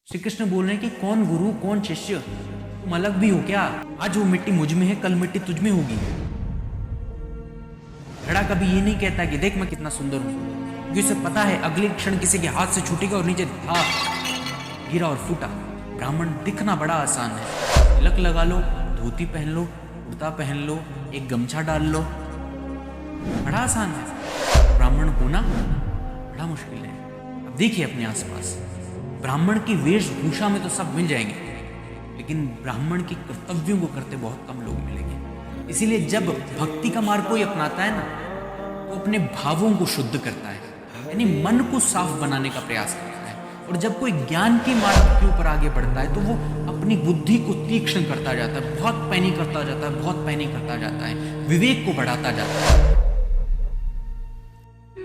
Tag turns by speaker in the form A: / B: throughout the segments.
A: श्री कृष्ण बोल रहे हैं कि कौन गुरु कौन शिष्य, तुम अलग भी हो क्या? आज वो मिट्टी मुझ में है, कल मिट्टी तुझ में होगी। घड़ा कभी ये नहीं कहता कि देख मैं कितना सुंदर हूं, क्योंकि उसे पता है अगले क्षण किसी के हाथ से छूटेगा और नीचे था गिरा और फूटा। ब्राह्मण दिखना बड़ा आसान है, तिलक लगा लो, धोती पहन लो, कुर्ता पहन लो, एक गमछा डाल लो, बड़ा आसान है। ब्राह्मण होना बड़ा मुश्किल है। अब देखिए अपने आसपास, ब्राह्मण की वेशभूषा में तो सब मिल जाएंगे, लेकिन ब्राह्मण के कर्तव्यों को करते बहुत कम लोग मिलेंगे। इसीलिए जब भक्ति का मार्ग कोई अपनाता है ना, तो अपने भावों को शुद्ध करता है, यानी मन को साफ बनाने का प्रयास करता है। और जब कोई ज्ञान के मार्ग के ऊपर आगे बढ़ता है, तो वो अपनी बुद्धि को तीक्ष्ण करता जाता है, बहुत पैनी करता जाता है, बहुत पैनी करता जाता है, विवेक को बढ़ाता जाता है।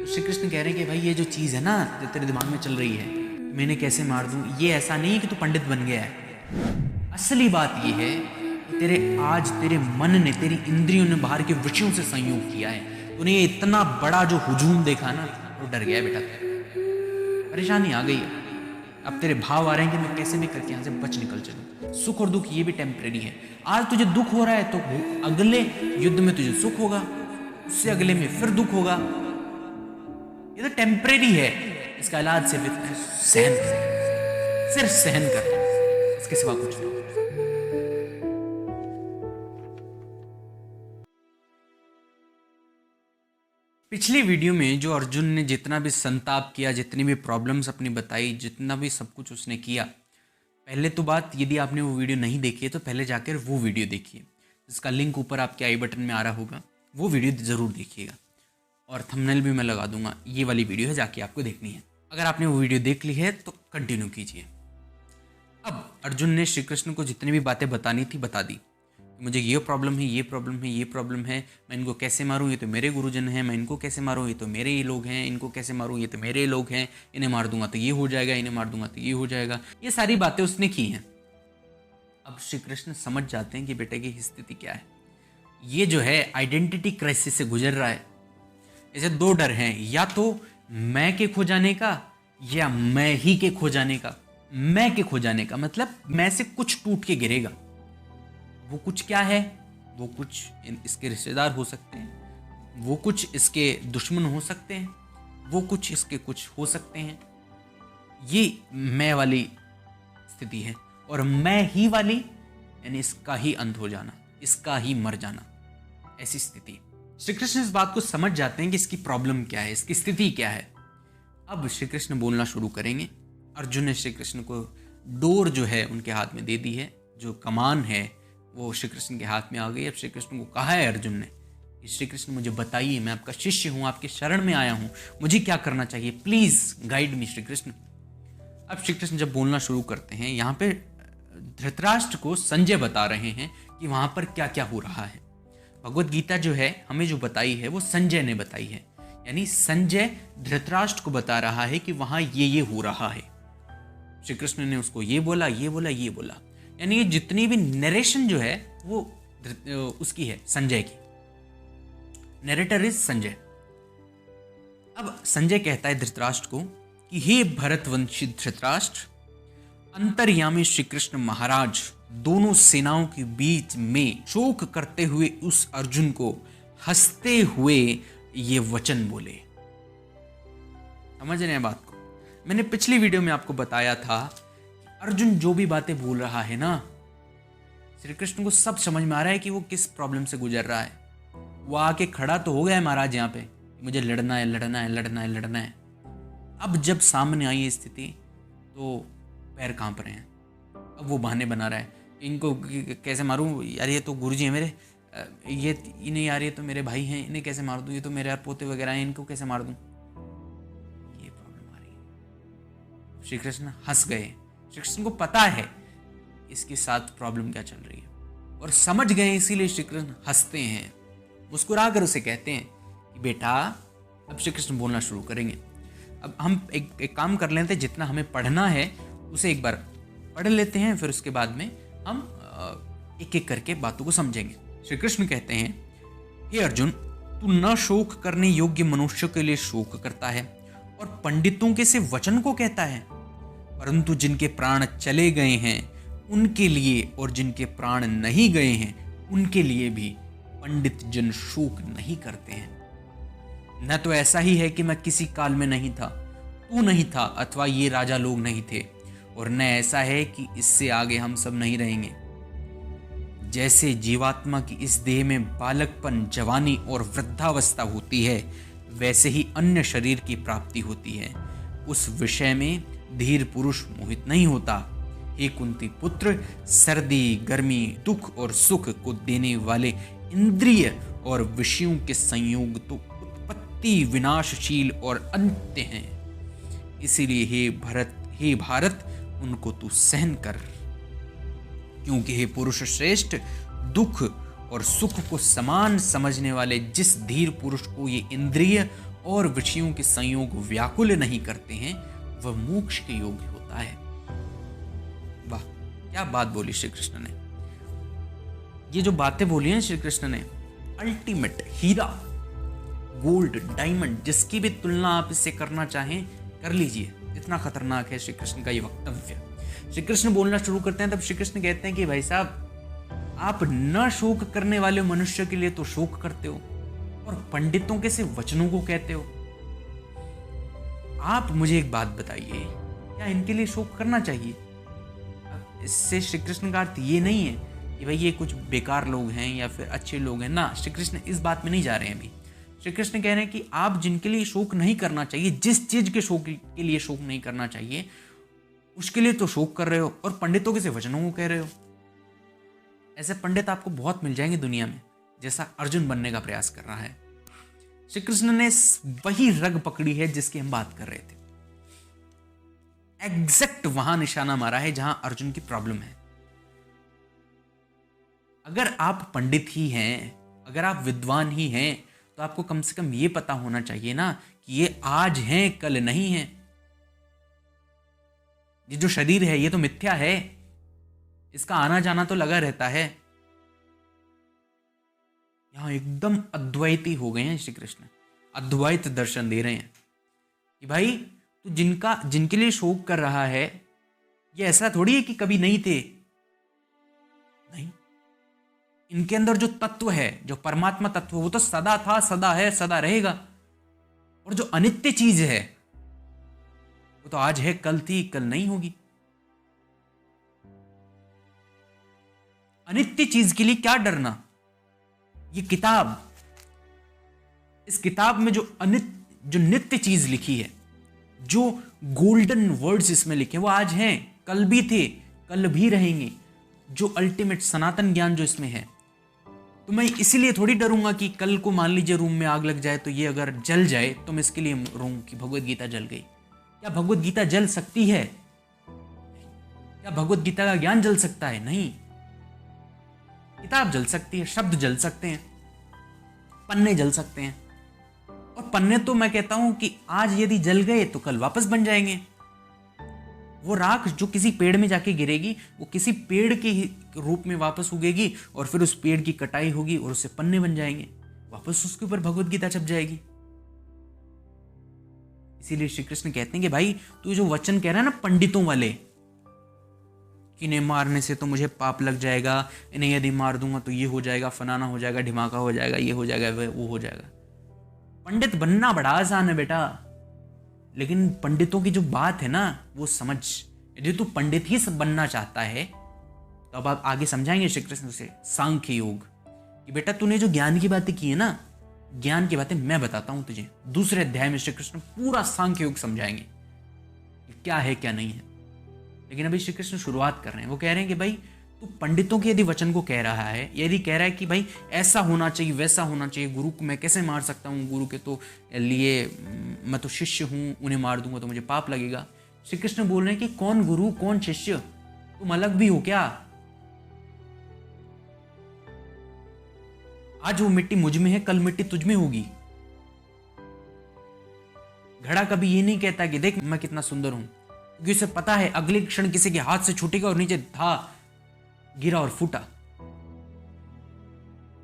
A: श्री कृष्ण कह रहे हैं कि भाई ये जो चीज है ना जो तेरे दिमाग में चल रही है, मैंने कैसे मार दूं, ये ऐसा नहीं है कि तू पंडित बन गया है। असली बात ये है कि तेरे मन ने, तेरी इंद्रियों ने बाहर के विषयों से संयोग किया है। तूने ये इतना बड़ा जो हुजूम देखा ना, वो डर गया बेटा, परेशानी आ गई है। अब तेरे भाव आ रहे हैं कि मैं कैसे भी करके यहाँ से बच निकल चलूं। सुख और दुख ये भी टेम्परेरी है। आज तुझे दुख हो रहा है तो अगले युद्ध में तुझे सुख होगा, उससे अगले में फिर दुख होगा। ये तो टेम्परेरी है। इसका इलाज सिर्फ इतना है, सहन कर, सिर्फ सहन कर, इसके सिवा कुछ नहीं। पिछली वीडियो में जो अर्जुन ने जितना भी संताप किया, जितनी भी प्रॉब्लम्स अपनी बताई, जितना भी सब कुछ उसने किया, पहले तो बात, यदि आपने वो वीडियो नहीं देखी है तो पहले जाकर वो वीडियो देखिए, जिसका लिंक ऊपर आपके आई बटन में आ रहा होगा। वो वीडियो ज़रूर देखिएगा और थंबनेल भी मैं लगा दूंगा। ये वाली वीडियो है, जाके आपको देखनी है। अगर आपने वो वीडियो देख ली है तो कंटिन्यू कीजिए। अब अर्जुन ने श्री कृष्ण को जितनी भी बातें बतानी थी बता दी। मुझे ये प्रॉब्लम है, ये प्रॉब्लम है, ये प्रॉब्लम है, मैं इनको कैसे मारूं, ये तो मेरे गुरुजन हैं, मैं इनको कैसे मारूं, ये तो मेरे ही लोग हैं, इनको कैसे मारूं, ये तो मेरे लोग हैं, इन्हें मार दूंगा तो ये हो जाएगा, इन्हें मार दूंगा तो ये हो जाएगा। ये सारी बातें उसने की हैं। अब श्री कृष्ण समझ जाते हैं कि बेटे की स्थिति क्या है। ये जो है आइडेंटिटी क्राइसिस से गुजर रहा है। ऐसे दो डर हैं, या तो मैं के खो जाने का या मैं ही के खो जाने का। मैं के खो जाने का मतलब मैं से कुछ टूट के गिरेगा। वो कुछ क्या है? वो कुछ इसके रिश्तेदार हो सकते हैं, वो कुछ इसके दुश्मन हो सकते हैं, वो कुछ इसके कुछ हो सकते हैं। ये मैं वाली स्थिति है। और मैं ही वाली यानी इसका ही अंत हो जाना, इसका ही मर जाना, ऐसी स्थिति। श्री कृष्ण इस बात को समझ जाते हैं कि इसकी प्रॉब्लम क्या है, इसकी स्थिति क्या है। अब श्री कृष्ण बोलना शुरू करेंगे। अर्जुन ने श्री कृष्ण को डोर जो है उनके हाथ में दे दी है, जो कमान है वो श्री कृष्ण के हाथ में आ गई। अब श्री कृष्ण को कहा है अर्जुन ने कि श्री कृष्ण मुझे बताइए, मैं आपका शिष्य हूं, आपके शरण में आया हूं, मुझे क्या करना चाहिए, please guide me Shri Krishna. अब श्री कृष्ण जब बोलना शुरू करते हैं, यहाँ पे धृतराष्ट्र को संजय बता रहे हैं कि वहां पर क्या क्या हो रहा है। भगवत गीता जो है हमें जो बताई है वो संजय ने बताई है, यानी संजय धृतराष्ट्र को बता रहा है कि वहां ये हो रहा है। श्री कृष्ण ने उसको ये बोला, ये बोला, ये बोला, यानी ये जितनी भी नरेशन जो है वो उसकी है, संजय की। Narrator is Sanjay. अब संजय कहता है धृतराष्ट्र को कि हे भरतवंशी धृतराष्ट्र, अंतर्यामी श्री कृष्ण महाराज दोनों सेनाओं के बीच में शोक करते हुए उस अर्जुन को हंसते हुए ये वचन बोले। समझ रहे हैं बात को? मैंने पिछली वीडियो में आपको बताया था अर्जुन जो भी बातें बोल रहा है ना, श्री कृष्ण को सब समझ में आ रहा है कि वो किस प्रॉब्लम से गुजर रहा है। वो आके खड़ा तो हो गया है महाराज यहाँ पे, मुझे लड़ना है, लड़ना है, लड़ना है, लड़ना है। अब जब सामने आई स्थिति तो पैर कांप रहे हैं। अब वो बहाने बना रहा है, इनको कैसे मारूं यार, ये तो गुरुजी है मेरे, ये इन्हें यार, ये तो मेरे भाई हैं, इन्हें कैसे मार दूं, ये तो मेरे यार पोते वगैरह हैं, इनको कैसे मार दूं। ये प्रॉब्लम आ रही है। श्री कृष्ण हंस गए। श्री कृष्ण को पता है इसके साथ प्रॉब्लम क्या चल रही है और समझ गए, इसीलिए श्री कृष्ण हंसते हैं, मुस्कुराकर उसे कहते हैं कि बेटा, अब श्री कृष्ण बोलना शुरू करेंगे। अब हम एक काम कर लेते हैं, जितना हमें पढ़ना है उसे एक बार पढ़ लेते हैं, फिर उसके बाद में हम एक एक करके बातों को समझेंगे। श्री कृष्ण कहते हैं, हे अर्जुन, तू न शोक करने योग्य मनुष्य के लिए शोक करता है और पंडितों के से वचन को कहता है, परंतु जिनके प्राण चले गए हैं उनके लिए और जिनके प्राण नहीं गए हैं उनके लिए भी पंडित जन शोक नहीं करते हैं। न तो ऐसा ही है कि मैं किसी काल में नहीं था, तू नहीं था, अथवा ये राजा लोग नहीं थे, और न ऐसा है कि इससे आगे हम सब नहीं रहेंगे। जैसे जीवात्मा की इस देह में बालकपन, जवानी और वृद्धावस्था होती है, वैसे ही अन्य शरीर की प्राप्ति होती है। उस विषय में धीर पुरुष मोहित नहीं होता। हे कुंती पुत्र, सर्दी, गर्मी, दुख और सुख को देने वाले इंद्रिय और विषयों के संयोग तो उत्पत्ति, विनाशशील और अंत्य हैं। इसीलिए हे भारत, उनको तू सहन कर, क्योंकि हे पुरुष श्रेष्ठ, दुख और सुख को समान समझने वाले जिस धीर पुरुष को ये इंद्रिय और विषयों के संयोग व्याकुल नहीं करते हैं, वह मोक्ष के योग्य होता है। वाह, क्या बात बोली श्री कृष्ण ने। ये जो बातें बोली हैं श्री कृष्ण ने, अल्टीमेट हीरा, गोल्ड, डायमंड, जिसकी भी तुलना आप इससे करना चाहें कर लीजिए। इतना खतरनाक है श्री कृष्ण का ये वक्तव्य। श्री कृष्ण बोलना शुरू करते हैं तब श्री कृष्ण कहते हैं कि भाई साहब, आप न शोक करने वाले मनुष्य के लिए तो शोक करते हो और पंडितों के से वचनों को कहते हो। आप मुझे एक बात बताइए, क्या इनके लिए शोक करना चाहिए? इससे श्री कृष्ण का अर्थ ये नहीं है कि भाई ये कुछ बेकार लोग हैं या फिर अच्छे लोग हैं ना। श्री कृष्ण इस बात में नहीं जा रहे हैं। अभी श्री कृष्ण कह रहे हैं कि आप जिनके लिए शोक नहीं करना चाहिए, जिस चीज के शोक के लिए शोक नहीं करना चाहिए, उसके लिए तो शोक कर रहे हो और पंडितों के से वचनों को कह रहे हो। ऐसे पंडित आपको बहुत मिल जाएंगे दुनिया में, जैसा अर्जुन बनने का प्रयास कर रहा है। श्री कृष्ण ने वही रग पकड़ी है जिसकी हम बात कर रहे थे। एग्जैक्ट वहां निशाना मारा है जहां अर्जुन की प्रॉब्लम है। अगर आप पंडित ही हैं, अगर आप विद्वान ही हैं, तो आपको कम से कम ये पता होना चाहिए ना कि ये आज हैं, कल नहीं है। ये जो शरीर है ये तो मिथ्या है, इसका आना जाना तो लगा रहता है। यहां एकदम अद्वैती हो गए हैं श्री कृष्ण, अद्वैत दर्शन दे रहे हैं कि भाई तू जिनके लिए शोक कर रहा है, ये ऐसा थोड़ी है कि कभी नहीं थे। नहीं, इनके अंदर जो तत्व है, जो परमात्मा तत्व, वो तो सदा था, सदा है, सदा रहेगा। और जो अनित्य चीज है वो तो आज है, कल थी, कल नहीं होगी। अनित्य चीज के लिए क्या डरना? ये किताब, इस किताब में जो नित्य चीज लिखी है, जो गोल्डन वर्ड्स इसमें लिखे हैं, वो आज हैं, कल भी थे, कल भी रहेंगे। जो अल्टीमेट सनातन ज्ञान जो इसमें है, तो मैं इसलिए थोड़ी डरूंगा कि कल को मान लीजिए रूम में आग लग जाए तो ये अगर जल जाए तो मैं इसके लिए रोऊं कि भगवत गीता जल गई। क्या भगवत गीता जल सकती है? क्या भगवत गीता का ज्ञान जल सकता है? नहीं। किताब जल सकती है, शब्द जल सकते हैं, पन्ने जल सकते हैं। और पन्ने तो मैं कहता हूं कि आज यदि जल गए तो कल वापस बन जाएंगे। वो राख जो किसी पेड़ में जाके गिरेगी, वो किसी पेड़ के रूप में वापस उगेगी और फिर उस पेड़ की कटाई होगी और उससे पन्ने बन जाएंगे, वापस उसके ऊपर भगवत गीता छप जाएगी। इसीलिए श्री कृष्ण कहते हैं कि भाई तू जो वचन कह रहा है ना पंडितों वाले, कि इन्हें मारने से तो मुझे पाप लग जाएगा, इन्हें यदि मार दूंगा तो ये हो जाएगा, फलाना हो जाएगा, ढिमाका हो जाएगा, ये हो जाएगा, वो हो जाएगा। पंडित बनना बड़ा आसान है बेटा, लेकिन पंडितों की जो बात है ना वो समझ। यदि तू पंडित ही बनना चाहता है तो अब आप आगे समझाएंगे श्री कृष्ण से सांख्य योग कि बेटा तूने जो ज्ञान की बातें की है ना, ज्ञान की बातें मैं बताता हूं तुझे। दूसरे अध्याय में श्री कृष्ण पूरा सांख्य योग समझाएंगे कि क्या है क्या नहीं है। लेकिन अभी श्री कृष्ण शुरुआत कर रहे हैं। वो कह रहे हैं कि भाई तू पंडितों के यदि वचन को कह रहा है, यदि कह रहा है कि भाई ऐसा होना चाहिए, वैसा होना चाहिए, गुरु को मैं कैसे मार सकता हूँ, गुरु के तो लिए मैं तो शिष्य हूँ, उन्हें मार दूंगा तो मुझे पाप लगेगा। श्री कृष्ण बोल रहे हैं कि कौन गुरु कौन शिष्य, तुम अलग भी हो क्या? आज वो मिट्टी मुझ में है, कल मिट्टी तुझ में होगी। घड़ा कभी ये नहीं कहता कि देख मैं कितना सुंदर हूं, क्योंकि उसे पता है अगले क्षण किसी के हाथ से छूटेगा और नीचे गिरा और फूटा,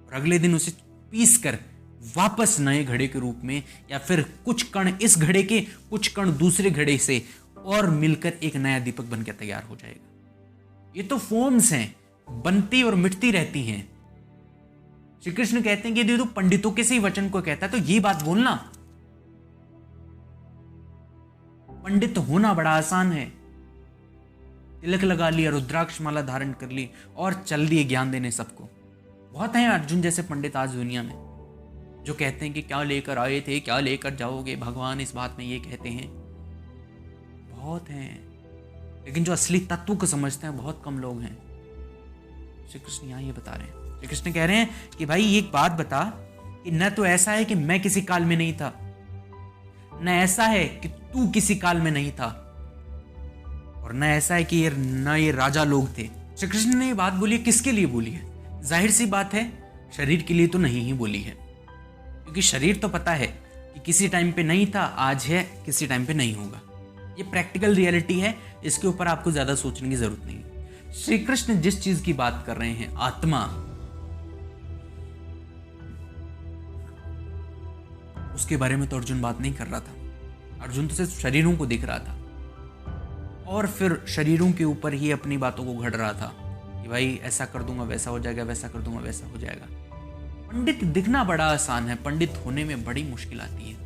A: और अगले दिन उसे पीस कर वापस नए घड़े के रूप में, या फिर कुछ कण इस घड़े के, कुछ कण दूसरे घड़े से और मिलकर एक नया दीपक बनकर तैयार हो जाएगा। ये तो फॉर्म्स हैं, बनती और मिटती रहती हैं। श्री कृष्ण कहते हैं कि यदि तू पंडितों के से ही वचन को कहता है तो ये बात बोलना। पंडित होना बड़ा आसान है। तिलक लगा लिया, रुद्राक्ष माला धारण कर ली और चल दिए ज्ञान देने सबको। बहुत हैं अर्जुन जैसे पंडित आज दुनिया में जो कहते हैं कि क्या लेकर आए थे, क्या लेकर जाओगे भगवान, इस बात में ये कहते हैं। बहुत हैं, लेकिन जो असली तत्व को समझते हैं बहुत कम लोग हैं। श्री कृष्ण यहाँ ये बता रहे हैं। श्री कृष्ण कह रहे हैं कि भाई एक बात बता कि न तो ऐसा है कि मैं किसी काल में नहीं था, न ऐसा है कि तू किसी काल में नहीं था, और न ऐसा है कि ये राजा लोग थे। श्री कृष्ण ने ये बात बोली है, किसके लिए बोली है? जाहिर सी बात है शरीर के लिए तो नहीं ही बोली है, क्योंकि शरीर तो पता है कि किसी टाइम पे नहीं था, आज है, किसी टाइम पे नहीं होगा। ये प्रैक्टिकल रियलिटी है, इसके ऊपर आपको ज्यादा सोचने की जरूरत नहीं है। श्री कृष्ण जिस चीज की बात कर रहे हैं, आत्मा, उसके बारे में तो अर्जुन बात नहीं कर रहा था। अर्जुन तो सिर्फ शरीरों को देख रहा था और फिर शरीरों के ऊपर ही अपनी बातों को घड़ रहा था कि भाई ऐसा कर दूंगा वैसा हो जाएगा, वैसा कर दूंगा वैसा हो जाएगा। पंडित दिखना बड़ा आसान है, पंडित होने में बड़ी मुश्किल आती है।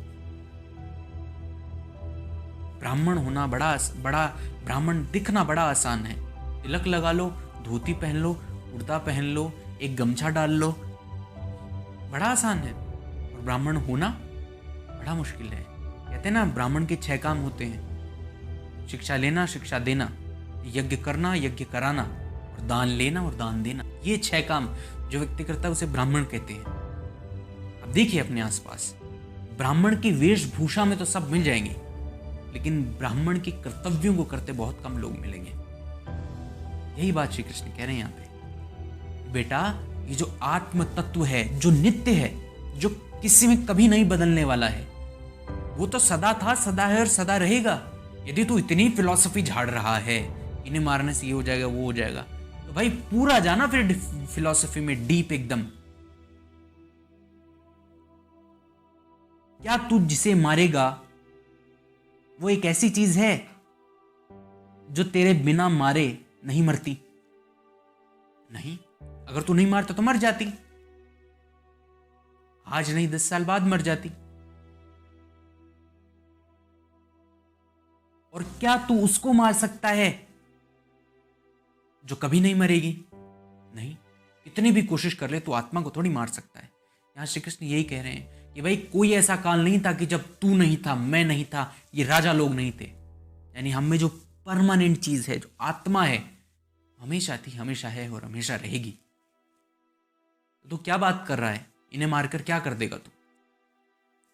A: ब्राह्मण होना बड़ा ब्राह्मण दिखना बड़ा आसान है। तिलक लगा लो, धोती पहन लो, कुर्ता पहन लो, एक गमछा डाल लो, बड़ा आसान है। और ब्राह्मण होना बड़ा मुश्किल है। कहते हैं ना, ब्राह्मण के 6 काम होते हैं: शिक्षा लेना, शिक्षा देना, यज्ञ करना, यज्ञ कराना, और दान लेना और दान देना। ये 6 काम जो व्यक्ति करता है उसे ब्राह्मण कहते हैं। अब देखिए अपने आसपास, ब्राह्मण की वेशभूषा में तो सब मिल जाएंगे, लेकिन ब्राह्मण के कर्तव्यों को करते बहुत कम लोग मिलेंगे। यही बात श्री कृष्ण कह रहे हैं यहाँ पे। बेटा, ये जो आत्म तत्व है, जो नित्य है, जो किसी में कभी नहीं बदलने वाला है, वो तो सदा था, सदा है और सदा रहेगा। यदि तू इतनी फिलॉसफी झाड़ रहा है, इन्हें मारने से ये हो जाएगा, वो हो जाएगा, तो भाई पूरा जाना फिर फिलॉसफी में डीप एकदम। क्या तू जिसे मारेगा वो एक ऐसी चीज है जो तेरे बिना मारे नहीं मरती? नहीं। अगर तू नहीं मारता तो मर जाती, आज नहीं 10 साल बाद मर जाती। और क्या तू उसको मार सकता है जो कभी नहीं मरेगी? नहीं। इतनी भी कोशिश कर ले तो आत्मा को थोड़ी मार सकता है। यहां श्री कृष्ण यही कह रहे हैं कि भाई कोई ऐसा काल नहीं था कि जब तू नहीं था, मैं नहीं था, ये राजा लोग नहीं थे। यानी हम में जो परमानेंट चीज है, जो आत्मा है, हमेशा थी, हमेशा है और हमेशा रहेगी। तो क्या बात कर रहा है? इन्हें मारकर क्या कर देगा तू?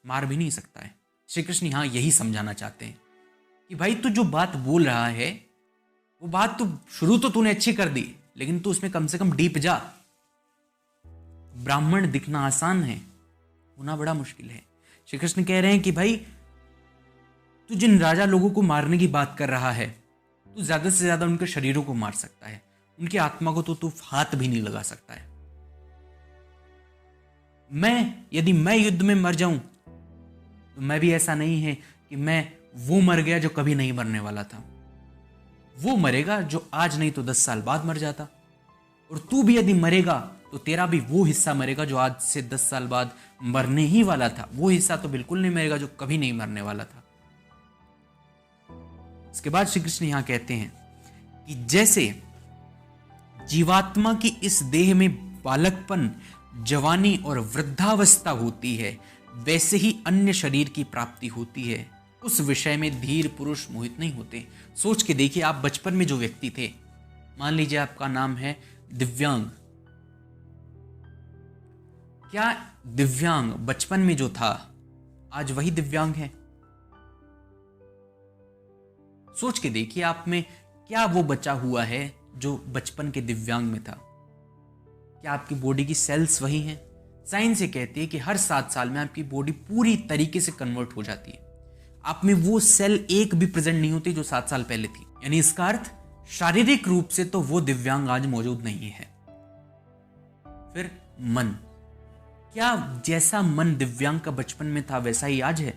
A: मार भी नहीं सकता है। श्री कृष्ण यहां यही समझाना चाहते हैं कि भाई तू जो बात बोल रहा है, वो बात तो शुरू तो तूने अच्छी कर दी, लेकिन तू उसमें कम से कम डीप जा। ब्राह्मण दिखना आसान है, होना बड़ा मुश्किल है। श्री कृष्ण कह रहे हैं कि भाई तू जिन राजा लोगों को मारने की बात कर रहा है, तू ज्यादा से ज्यादा उनके शरीरों को मार सकता है, उनकी आत्मा को तो तू हाथ भी नहीं लगा सकता है। यदि मैं युद्ध में मर जाऊं तो मैं भी ऐसा नहीं है कि मैं वो मर गया जो कभी नहीं मरने वाला था। वो मरेगा जो आज नहीं तो 10 साल बाद मर जाता। और तू भी यदि मरेगा तो तेरा भी वो हिस्सा मरेगा जो आज से 10 साल बाद मरने ही वाला था। वो हिस्सा तो बिल्कुल नहीं मरेगा जो कभी नहीं मरने वाला था। इसके बाद श्री कृष्ण यहां कहते हैं कि जैसे जीवात्मा की इस देह में बालकपन, जवानी और वृद्धावस्था होती है, वैसे ही अन्य शरीर की प्राप्ति होती है। उस विषय में धीर पुरुष मोहित नहीं होते। सोच के देखिए, आप बचपन में जो व्यक्ति थे, मान लीजिए आपका नाम है दिव्यांग, क्या दिव्यांग बचपन में जो था आज वही दिव्यांग है? सोच के देखिए, आप में क्या वो बचा हुआ है जो बचपन के दिव्यांग में था? क्या आपकी बॉडी की सेल्स वही हैं? साइंस ये कहती है कि हर 7 साल में आपकी बॉडी पूरी तरीके से कन्वर्ट हो जाती है। आप में वो सेल एक भी प्रेजेंट नहीं होती जो 7 साल पहले थी। यानी इसका अर्थ शारीरिक रूप से तो वो दिव्यांग आज मौजूद नहीं है। फिर मन, क्या जैसा मन दिव्यांग का बचपन में था वैसा ही आज है?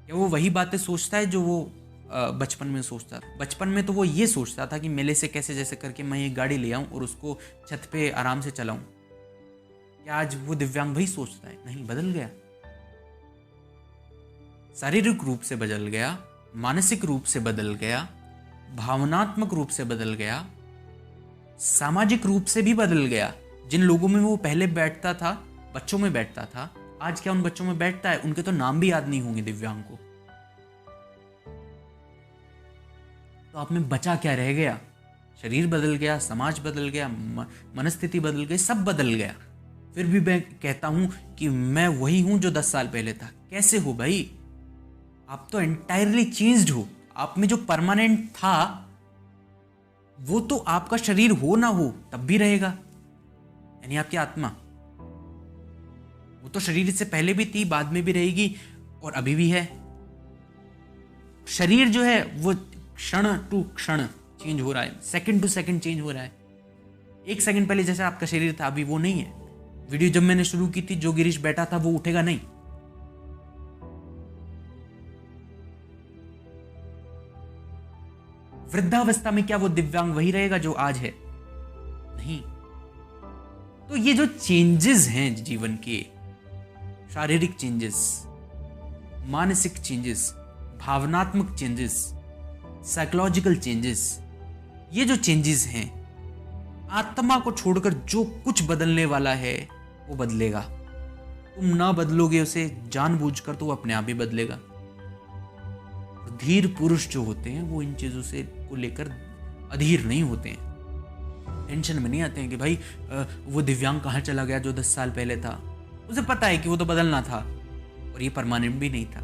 A: क्या वो वही बातें सोचता है जो वो बचपन में सोचता था। बचपन में तो वो ये सोचता था कि मेले से कैसे जैसे करके मैं एक गाड़ी ले आऊं और उसको छत पे आराम से चलाऊं। क्या आज वो दिव्यांग भाई सोचता है? नहीं, बदल गया। शारीरिक रूप से बदल गया, मानसिक रूप से बदल गया, भावनात्मक रूप से बदल गया, सामाजिक रूप से भी बदल गया। जिन लोगों में वो पहले बैठता था, बच्चों में बैठता था, आज क्या उन बच्चों में बैठता है? उनके तो नाम भी याद नहीं होंगे दिव्यांग को। तो आप में बचा क्या रह गया? शरीर बदल गया, समाज बदल गया, मनस्थिति बदल गई, सब बदल गया। फिर भी मैं कहता हूं कि मैं वही हूं जो 10 साल पहले था। कैसे हो भाई? आप तो एंटायरली चेंज्ड हो। आप में जो परमानेंट था वो तो आपका शरीर हो ना हो तब भी रहेगा, यानी आपकी आत्मा। वो तो शरीर से पहले भी थी, बाद में भी रहेगी और अभी भी है। शरीर जो है वो क्षण टू क्षण चेंज हो रहा है, सेकंड टू सेकंड चेंज हो रहा है। 1 सेकंड पहले जैसा आपका शरीर था अभी वो नहीं है। वीडियो जब मैंने शुरू की थी, जो गिरीश बैठा था वो उठेगा नहीं। वृद्धावस्था में क्या वो दिव्यांग वही रहेगा जो आज है? नहीं। तो ये जो चेंजेस हैं जीवन के, शारीरिक चेंजेस, मानसिक चेंजेस, भावनात्मक चेंजेस, साइकोलॉजिकल चेंजेस, ये जो चेंजेस हैं, आत्मा को छोड़कर जो कुछ बदलने वाला है वो बदलेगा। तुम ना बदलोगे उसे जानबूझकर तो वो अपने आप ही बदलेगा। धीर पुरुष जो होते हैं वो इन चीजों से को लेकर अधीर नहीं होते हैं, टेंशन में नहीं आते हैं कि भाई वो दिव्यांग कहाँ चला गया जो 10 साल पहले था। उसे पता है कि वो तो बदलना था और ये परमानेंट भी नहीं था।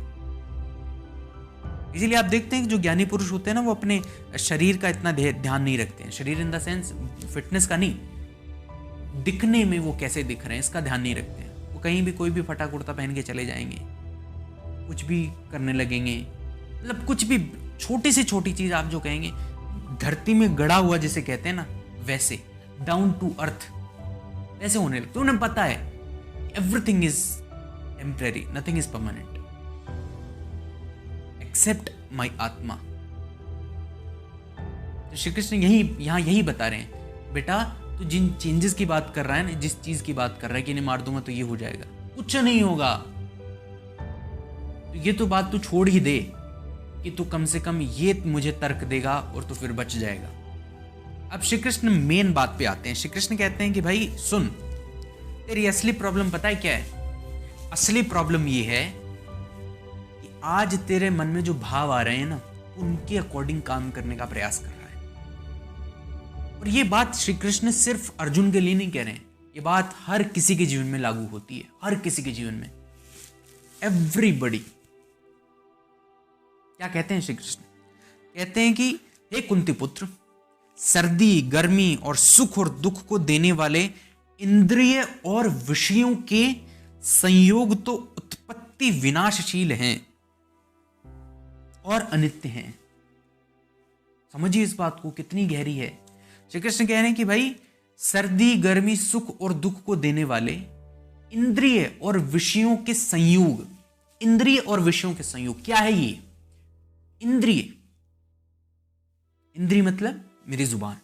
A: इसीलिए आप देखते हैं कि जो ज्ञानी पुरुष होते हैं ना, वो अपने शरीर का इतना ध्यान नहीं रखते हैं। शरीर इन द सेंस फिटनेस का नहीं, दिखने में वो कैसे दिख रहे हैं इसका ध्यान नहीं रखते हैं। वो कहीं भी कोई भी फटा कुर्ता पहन के चले जाएंगे, कुछ भी करने लगेंगे, मतलब कुछ भी छोटी से छोटी चीज आप जो कहेंगे, धरती में गड़ा हुआ जिसे कहते हैं ना, वैसे डाउन टू अर्थ ऐसे होने लगते। उन्हें पता है everything is temporary, nothing is permanent except my atma. तो श्री कृष्ण यही बता रहे हैं, बेटा तू जिन चेंजेस की बात कर रहा है ना, जिस चीज की बात कर रहा है कि इन्हें मार दूंगा तो ये हो जाएगा, कुछ नहीं होगा। तो ये तो बात तू छोड़ ही दे कि तू कम से कम ये मुझे तर्क देगा और तू फिर बच जाएगा। अब श्री कृष्ण मेन बात पे आते हैं। श्री कृष्ण कहते हैं कि भाई सुन, तेरी असली प्रॉब्लम पता है क्या है? असली प्रॉब्लम ये है कि आज तेरे मन में जो भाव आ रहे हैं ना, उनके अकॉर्डिंग काम करने का प्रयास कर रहा है। और ये बात श्री कृष्ण सिर्फ अर्जुन के लिए नहीं कह रहे हैं, ये बात हर किसी के जीवन में लागू होती है, हर किसी के जीवन में, एवरीबडी। क्या कहते हैं श्री कृष्ण? कहते हैं कि हे कुंती पुत्र, सर्दी, गर्मी और सुख और दुख को देने वाले इंद्रिय और विषयों के संयोग तो उत्पत्ति विनाशशील हैं और अनित्य हैं। समझिए इस बात को कितनी गहरी है। श्री कृष्ण कह रहे हैं कि भाई सर्दी, गर्मी, सुख और दुख को देने वाले इंद्रिय और विषयों के संयोग, इंद्रिय और विषयों के संयोग क्या है ये? इंद्रिय, इंद्रिय मतलब मेरी जुबान,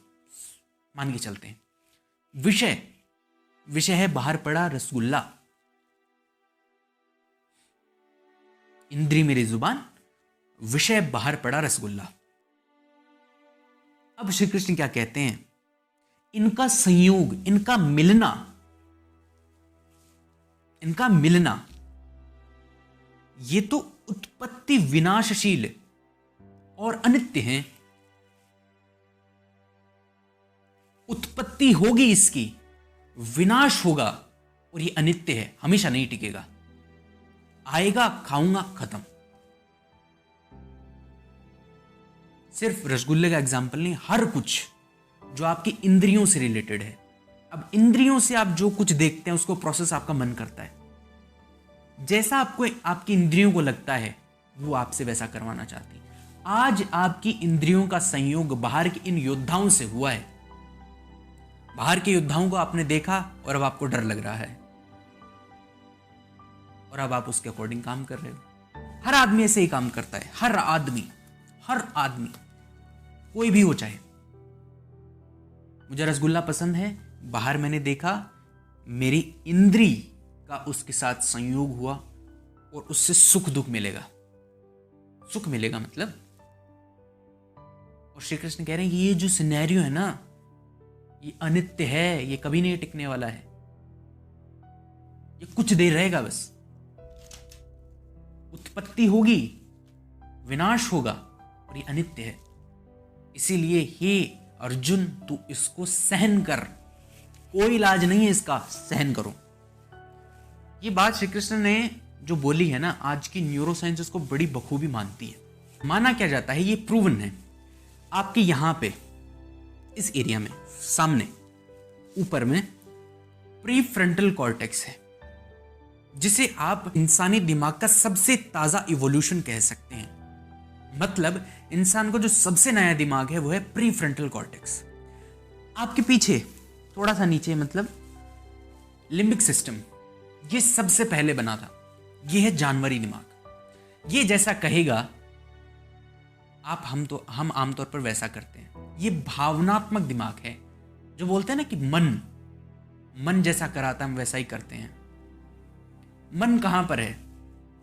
A: मान के चलते हैं। विषय, विषय है बाहर पड़ा रसगुल्ला। इंद्रिय मेरी जुबान, विषय बाहर पड़ा रसगुल्ला। अब श्री कृष्ण क्या कहते हैं? इनका संयोग, इनका मिलना, इनका मिलना ये तो उत्पत्ति विनाशशील और अनित्य हैं। उत्पत्ति होगी इसकी, विनाश होगा, और ये अनित्य है, हमेशा नहीं टिकेगा। आएगा, खाऊंगा, खत्म। सिर्फ रसगुल्ले का एग्जाम्पल नहीं, हर कुछ जो आपकी इंद्रियों से रिलेटेड है। अब इंद्रियों से आप जो कुछ देखते हैं उसको प्रोसेस आपका मन करता है। जैसा आपको आपकी इंद्रियों को लगता है वो आपसे वैसा करवाना चाहती है। आज आपकी इंद्रियों का संयोग बाहर के इन योद्धाओं से हुआ है। बाहर के योद्धाओं को आपने देखा और अब आपको डर लग रहा है और अब आप उसके अकॉर्डिंग काम कर रहे हो। हर आदमी ऐसे ही काम करता है, हर आदमी, हर आदमी, कोई भी हो चाहे। मुझे रसगुल्ला पसंद है, बाहर मैंने देखा, मेरी इंद्री का उसके साथ संयोग हुआ और उससे सुख दुख मिलेगा। सुख मिलेगा मतलब, और श्री कृष्ण कह रहे हैं कि ये जो सिनेरियो है ना, ये अनित्य है, ये कभी नहीं टिकने वाला है, ये कुछ देर रहेगा बस। उत्पत्ति होगी, विनाश होगा, और ये अनित्य है। इसीलिए हे अर्जुन, तू इसको सहन कर, कोई इलाज नहीं है इसका, सहन करो। ये बात श्री कृष्ण ने जो बोली है ना, आज की न्यूरोसाइंस इसको बड़ी बखूबी मानती है। माना क्या जाता है, ये प्रूवन है। आपके यहां पे इस एरिया में सामने ऊपर में प्रीफ्रंटल कॉर्टेक्स है, जिसे आप इंसानी दिमाग का सबसे ताजा इवोल्यूशन कह सकते हैं। मतलब इंसान को जो सबसे नया दिमाग है वो है प्रीफ्रंटल कॉर्टेक्स। आपके पीछे थोड़ा सा नीचे मतलब लिम्बिक सिस्टम, ये सबसे पहले बना था। ये है जानवरी दिमाग। ये जैसा कहेगा आप, हम आमतौर पर वैसा करते हैं। ये भावनात्मक दिमाग है, जो बोलते हैं ना कि मन जैसा कराता है हम वैसा ही करते हैं। मन कहां पर है?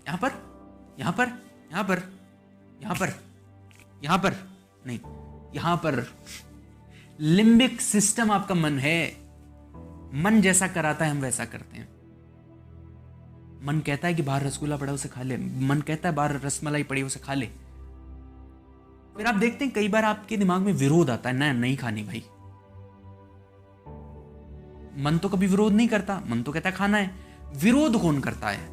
A: यहां पर, यहां पर, यहां पर, यहां पर, यहां पर नहीं, यहां पर लिम्बिक सिस्टम आपका मन है। मन जैसा कराता है हम वैसा करते हैं। मन कहता है कि बाहर रसगुल्ला पड़ा उसे खा ले, मन कहता है बाहर रसमलाई पड़ी उसे खा ले। फिर आप देखते हैं कई बार आपके दिमाग में विरोध आता है, नहीं खानी भाई। मन तो कभी विरोध नहीं करता, मन तो कहता है खाना है। विरोध कौन करता है?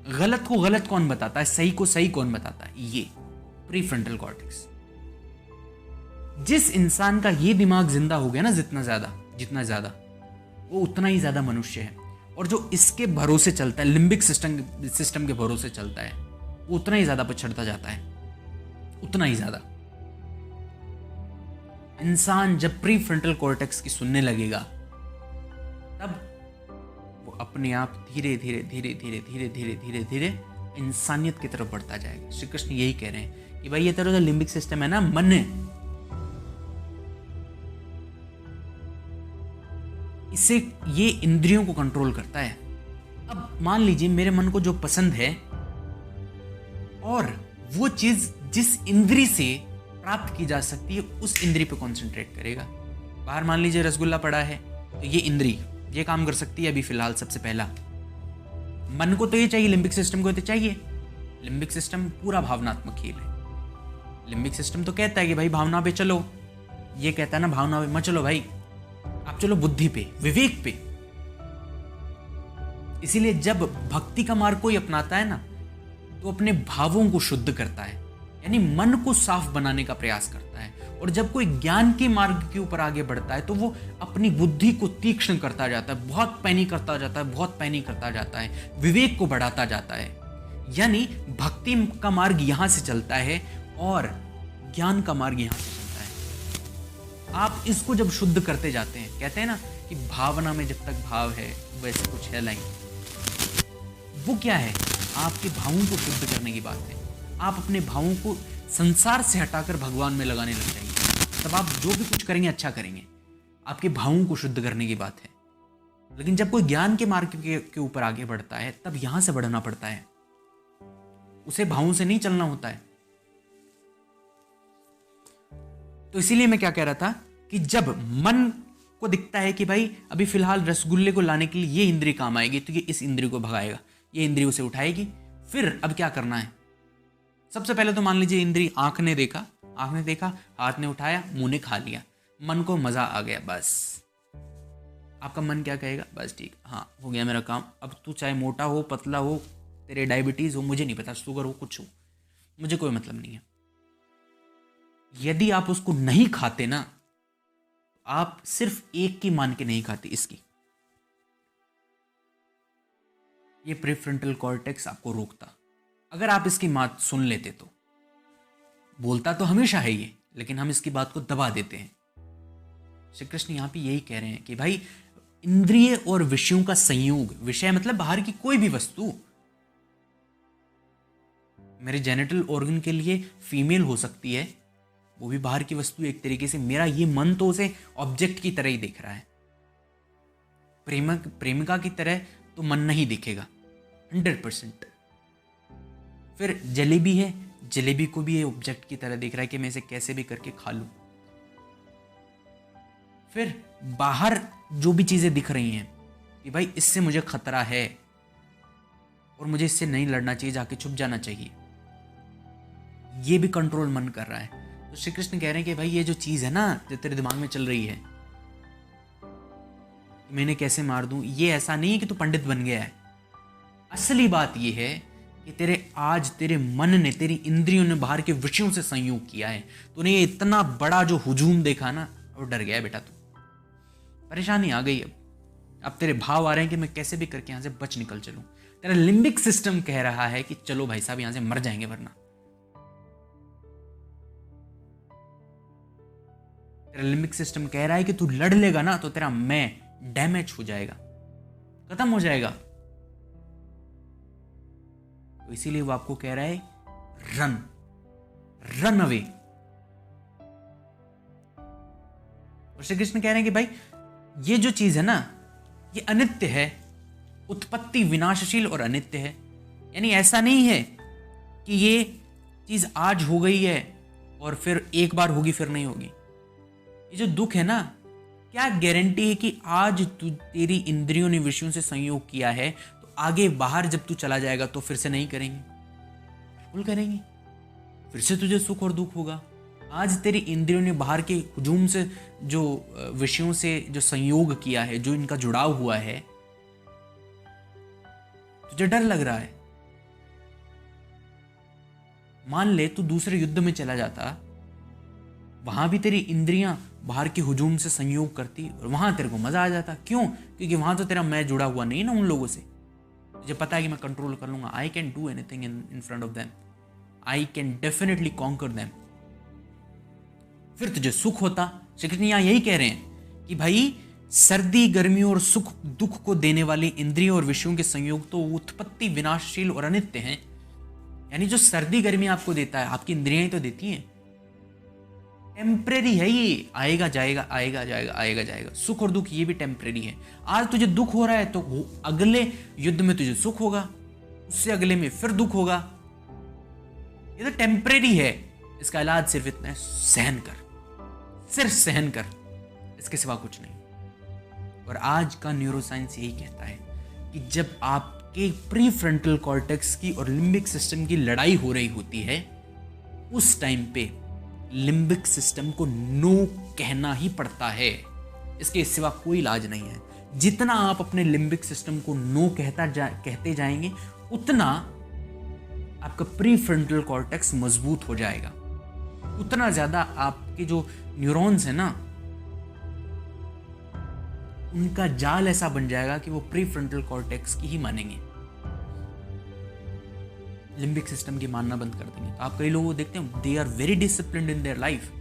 A: गलत को गलत कौन बताता है? सही को सही कौन बताता है? ये प्रीफ्रंटल कॉर्टेक्स। जिस इंसान का ये दिमाग जिंदा हो गया ना, जितना ज्यादा वो उतना ही ज्यादा मनुष्य है। और जो इसके भरोसे चलता है, लिम्बिक सिस्टम के भरोसे चलता है, वो उतना ही ज्यादा पछड़ता जाता है, उतना ही ज्यादा। इंसान जब प्रीफ्रंटल कॉर्टेक्स की सुनने लगेगा, तब वो अपने आप धीरे धीरे धीरे धीरे धीरे धीरे धीरे धीरे इंसानियत की तरफ बढ़ता जाएगा। श्री कृष्ण यही कह रहे हैं कि भाई ये तेरा जो लिम्बिक सिस्टम है ना, मन है, इससे ये इंद्रियों को कंट्रोल करता है। अब मान लीजिए मेरे मन को जो पसंद है और वो चीज जिस इंद्री से प्राप्त की जा सकती है, उस इंद्री पे कंसंट्रेट करेगा। बाहर मान लीजिए रसगुल्ला पड़ा है, तो ये इंद्री ये काम कर सकती है अभी फिलहाल। सबसे पहला मन को तो ये चाहिए, लिम्बिक सिस्टम को तो चाहिए। लिम्बिक सिस्टम पूरा भावनात्मक खेल है। लिम्बिक सिस्टम तो कहता है कि भाई भावना पे चलो, ये कहता है ना भावना पे मत चलो भाई, आप चलो बुद्धि पे, विवेक पे। इसीलिए जब भक्ति का मार्ग कोई अपनाता है ना, तो अपने भावों को शुद्ध करता है, यानी मन को साफ बनाने का प्रयास करता है। और जब कोई ज्ञान के मार्ग के ऊपर आगे बढ़ता है, तो वो अपनी बुद्धि को तीक्ष्ण करता जाता है, बहुत पैनी करता जाता है, बहुत पैनी करता जाता है, विवेक को बढ़ाता जाता है। यानी भक्ति का मार्ग यहां से चलता है और ज्ञान का मार्ग यहां से चलता है। आप इसको जब शुद्ध करते जाते हैं, कहते हैं ना कि भावना में जब तक भाव है वैसे कुछ है नहीं। वो क्या है? आपके भावों को शुद्ध करने की बात है। आप अपने भावों को संसार से हटाकर भगवान में लगाने लग जाएंगे, तब आप जो भी कुछ करेंगे अच्छा करेंगे। आपके भावों को शुद्ध करने की बात है। लेकिन जब कोई ज्ञान के मार्ग के ऊपर आगे बढ़ता है, तब यहां से बढ़ना पड़ता है, उसे भावों से नहीं चलना होता है। तो इसीलिए मैं क्या कह रहा था कि जब मन को दिखता है कि भाई अभी फिलहाल रसगुल्ले को लाने के लिए ये इंद्री काम आएगी, तो ये इस इंद्री को भगाएगा, ये इंद्री उसे उठाएगी। फिर अब क्या करना है? सबसे पहले तो मान लीजिए इंद्री आंख ने देखा, हाथ ने उठाया, मुंह ने खा लिया, मन को मजा आ गया। बस आपका मन क्या कहेगा? बस ठीक, हाँ हो गया मेरा काम। अब तू चाहे मोटा हो, पतला हो, तेरे डायबिटीज हो, मुझे नहीं पता, शुगर हो, कुछ हो, मुझे कोई मतलब नहीं है। यदि आप उसको नहीं खाते ना, आप सिर्फ एक की मान के नहीं खाते, इसकी। ये प्रीफ्रंटल कॉर्टेक्स आपको रोकता। अगर आप इसकी बात सुन लेते तो, बोलता तो हमेशा है ये, लेकिन हम इसकी बात को दबा देते हैं। श्री कृष्ण यहां पे यही कह रहे हैं कि भाई इंद्रिय और विषयों का संयोग, विषय मतलब बाहर की कोई भी वस्तु, मेरे जेनिटल ऑर्गन के लिए फीमेल हो सकती है, वो भी बाहर की वस्तु एक तरीके से। मेरा ये मन तो उसे ऑब्जेक्ट की तरह ही देख रहा है, प्रेमिका की तरह तो मन नहीं दिखेगा 100%। फिर जलेबी है, जलेबी को भी ये ऑब्जेक्ट की तरह देख रहा है कि मैं इसे कैसे भी करके खा लूं। फिर बाहर जो भी चीजें दिख रही हैं कि भाई इससे मुझे खतरा है और मुझे इससे नहीं लड़ना चाहिए, जाके छुप जाना चाहिए, ये भी कंट्रोल मन कर रहा है। तो श्री कृष्ण कह रहे हैं कि भाई ये जो चीज है ना जो तेरे दिमाग में चल रही है, मैंने कैसे मार दूं, ये ऐसा नहीं है कि तू पंडित बन गया है। असली बात ये है कि तेरे मन ने, तेरी इंद्रियों ने बाहर के विषयों से संयोग किया है। तूने ये इतना बड़ा जो हुजूम देखा ना, और डर गया है बेटा, तू परेशानी आ गई। अब तेरे भाव आ रहे हैं कि मैं कैसे भी करके यहां से बच निकल चलूं। तेरा लिम्बिक सिस्टम कह रहा है कि चलो भाई साहब यहां से मर जाएंगे वरना। तेरा लिम्बिक सिस्टम कह रहा है कि तू लड़ लेगा ना तो तेरा मैं डैमेज हो जाएगा, खत्म हो जाएगा। तो इसीलिए वो आपको कह रहा है रन अवे। और श्री कृष्ण कह रहे हैं कि भाई ये जो चीज है ना, ये अनित्य है, उत्पत्ति विनाशशील और अनित्य है। यानी ऐसा नहीं है कि ये चीज आज हो गई है और फिर एक बार होगी फिर नहीं होगी। ये जो दुख है ना, क्या गारंटी है कि आज तेरी इंद्रियों ने विषयों से संयोग किया है तो आगे बाहर जब तू चला जाएगा तो फिर से नहीं करेंगे? बिल्कुल करेंगे, फिर से तुझे सुख और दुख होगा। आज तेरी इंद्रियों ने बाहर के हुजूम से जो विषयों से जो संयोग किया है, जो इनका जुड़ाव हुआ है, तुझे डर लग रहा है। मान ले तू दूसरे युद्ध में चला जाता, वहां भी तेरी इंद्रियां बाहर के हुजूम से संयोग करती और वहां तेरे को मजा आ जाता। क्यों? क्योंकि वहां तो तेरा मैं जुड़ा हुआ नहीं ना उन लोगों से। तुझे पता है कि मैं कंट्रोल कर लूंगा, I can do anything in front of them, I can definitely conquer them. फिर तुझे सुख होता। श्री कृष्ण यहां यही कह रहे हैं कि भाई सर्दी गर्मी और सुख दुख को देने वाली इंद्रियों और विषयों के संयोग तो उत्पत्ति विनाशशील और अनित्य हैं। यानी जो सर्दी गर्मी आपको देता है, आपकी इंद्रियां ही तो देती हैं। टेम्परेरी है ये, आएगा जाएगा, आएगा जाएगा, आएगा जाएगा। सुख और दुख ये भी टेम्परेरी है। आज तुझे दुख हो रहा है तो अगले युद्ध में तुझे सुख होगा, उससे अगले में फिर दुख होगा। ये तो टेम्परेरी है। इसका इलाज सिर्फ इतना है, सहन कर, सिर्फ सहन कर, इसके सिवा कुछ नहीं। और आज का न्यूरोसाइंस यही कहता है कि जब आपके प्री फ्रंटल कॉर्टेक्स की और लिम्बिक सिस्टम की लड़ाई हो रही होती है, उस टाइम पे लिम्बिक सिस्टम को नो कहना ही पड़ता है। इसके सिवा कोई इलाज नहीं है। जितना आप अपने लिम्बिक सिस्टम को नो कहते जाएंगे, उतना आपका प्री फ्रंटल कॉर्टेक्स मजबूत हो जाएगा, उतना ज्यादा आपके जो न्यूरॉन्स है ना, उनका जाल ऐसा बन जाएगा कि वो प्री फ्रंटल कॉर्टेक्स की ही मानेंगे, लिम्बिक सिस्टम की मानना बंद कर देंगे। तो आप कई लोगों को देखते हैं, they are very disciplined in their life,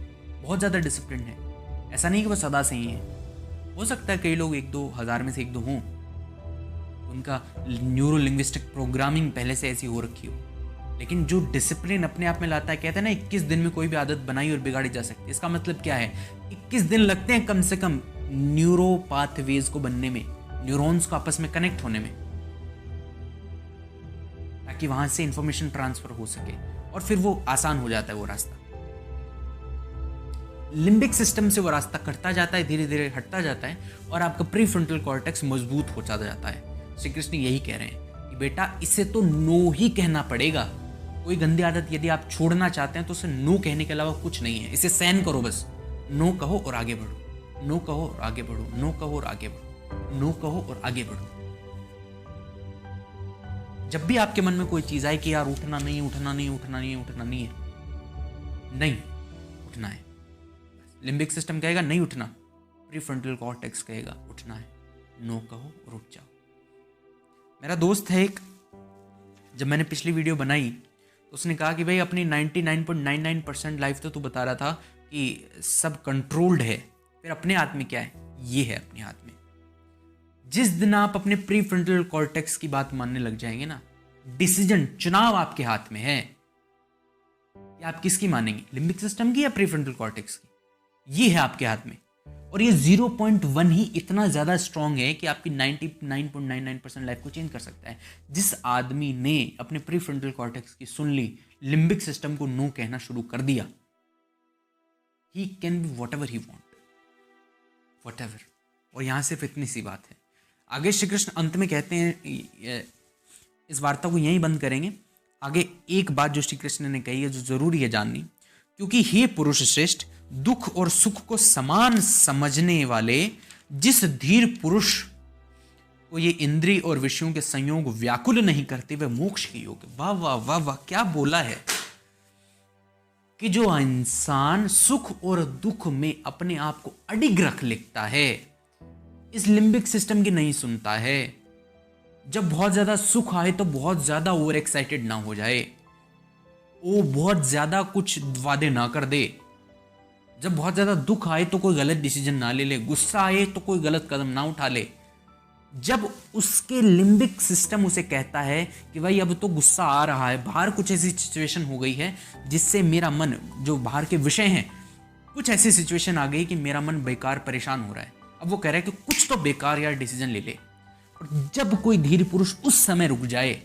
A: बहुत ज़्यादा डिसिप्लिन्ड है। ऐसा नहीं कि वो सदा से ही है, हो सकता है कई लोग 1-2 हज़ार में से 1-2 हों, उनका न्यूरो लिंग्विस्टिक प्रोग्रामिंग पहले से ऐसी हो रखी हो। लेकिन जो डिसिप्लिन अपने आप में लाता है, कहते हैं ना 21 दिन में कोई भी आदत बनाई और बिगाड़ी जा सकती है। इसका मतलब क्या है? 21 दिन लगते हैं कम से कम न्यूरो पाथवेज को बनने में, न्यूरॉन्स को आपस में कनेक्ट होने में, ताकि वहां से इंफॉर्मेशन ट्रांसफर हो सके और फिर वो आसान हो जाता है वो रास्ता। लिम्बिक सिस्टम से वो रास्ता कटता जाता है, धीरे धीरे हटता जाता है और आपका प्री फ्रंटल कॉर्टेक्स मजबूत हो जाता है। श्री कृष्ण यही कह रहे हैं कि बेटा इसे तो नो ही कहना पड़ेगा। कोई गंदी आदत यदि आप छोड़ना चाहते हैं तो उसे नो कहने के अलावा कुछ नहीं है। इसे सहन करो, बस नो कहो और आगे बढ़ो, नो कहो और आगे बढ़ो, नो कहो और आगे बढ़ो, नो कहो और आगे बढ़ो। जब भी आपके मन में कोई चीज आए कि यार उठना नहीं, उठना नहीं, उठना नहीं, उठना नहीं है, नहीं उठना है, लिम्बिक सिस्टम कहेगा नहीं उठना, प्रीफ्रंटल कॉर्टेक्स कहेगा उठना है, नो कहो और उठ जाओ। मेरा दोस्त है एक, जब मैंने पिछली वीडियो बनाई तो उसने कहा कि भाई अपनी 99.99% लाइफ तो तू बता रहा था कि सब कंट्रोल्ड है, फिर अपने हाथ में क्या है? ये है अपने हाथ में। जिस दिन आप अपने प्री फ्रंटल कॉर्टेक्स की बात मानने लग जाएंगे ना, डिसीजन, चुनाव आपके हाथ में है, कि आप किसकी मानेंगे, लिम्बिक सिस्टम की या प्रीफ्रंटल कॉर्टेक्स की? ये है आपके हाथ में। और ये 0.1 ही इतना ज़्यादा स्ट्रांग है कि आपकी 99.99% लाइफ को चेंज कर सकता है। जिस आदमी ने अपने प्रीफ्रंटल कॉर्टेक्स की सुन ली, लिम्बिक सिस्टम को नो कहना शुरू कर दिया, he can be what ever he want, what ever. और यहां सिर्फ इतनी सी बात है। आगे श्री कृष्ण अंत में कहते हैं, इस वार्ता को यहीं बंद करेंगे। आगे एक बात जो श्री कृष्ण ने कही है जो जरूरी है जाननी, क्योंकि हे पुरुष श्रेष्ठ, दुख और सुख को समान समझने वाले जिस धीर पुरुष को ये इंद्रिय और विषयों के संयोग व्याकुल नहीं करते वे मोक्ष के योग्य। वाह वाह वाह वाह, क्या बोला है कि जो इंसान सुख और दुख में अपने आप को अडिग रख लेता है, इस लिम्बिक सिस्टम की नहीं सुनता है। जब बहुत ज्यादा सुख आए तो बहुत ज्यादा ओवर एक्साइटेड ना हो जाए, वो बहुत ज्यादा कुछ वादे ना कर दे। जब बहुत ज्यादा दुख आए तो कोई गलत डिसीजन ना ले ले, गुस्सा आए तो कोई गलत कदम ना उठा ले। जब उसके लिम्बिक सिस्टम उसे कहता है कि भाई अब तो गुस्सा आ रहा है, बाहर कुछ ऐसी सिचुएशन हो गई है जिससे मेरा मन, जो बाहर के विषय हैं, कुछ ऐसी सिचुएशन आ गई कि मेरा मन बेकार परेशान हो रहा है, अब वो कह रहा है कि कुछ तो बेकार यार डिसीजन ले ले। और जब कोई धीर पुरुष उस समय रुक जाए,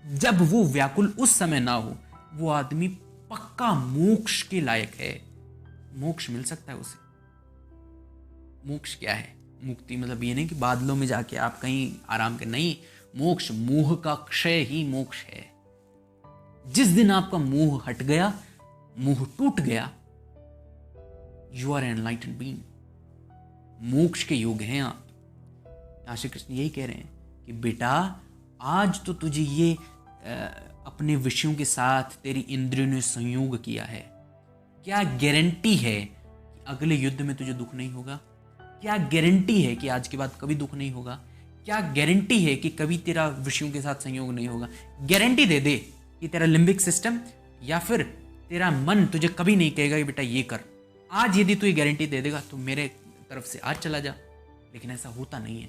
A: जब वो व्याकुल उस समय ना हो, वो आदमी पक्का मोक्ष के लायक है। मोक्ष मिल सकता है उसे। मोक्ष क्या है? मुक्ति मतलब ये नहीं कि बादलों में जाके आप कहीं आराम कर, नहीं। मोक्ष, मोह का क्षय ही मोक्ष है। जिस दिन आपका मोह हट गया, मोह टूट गया, यू आर एनलाइटेंड बीइंग, मोक्ष के योग हैं आप। यहां श्री कृष्ण यही कह रहे हैं कि बेटा, आज तो तुझे ये अपने विषयों के साथ तेरी इंद्रियों ने संयोग किया है, क्या गारंटी है कि अगले युद्ध में तुझे दुख नहीं होगा? क्या गारंटी है कि आज के बाद कभी दुख नहीं होगा? क्या गारंटी है कि कभी तेरा विषयों के साथ संयोग नहीं होगा? गारंटी दे दे कि तेरा लिम्बिक सिस्टम या फिर तेरा मन तुझे कभी नहीं कहेगा कि बेटा ये कर। आज यदि तू ये गारंटी दे देगा तो मेरे तरफ से आज चला जा, लेकिन ऐसा होता नहीं है।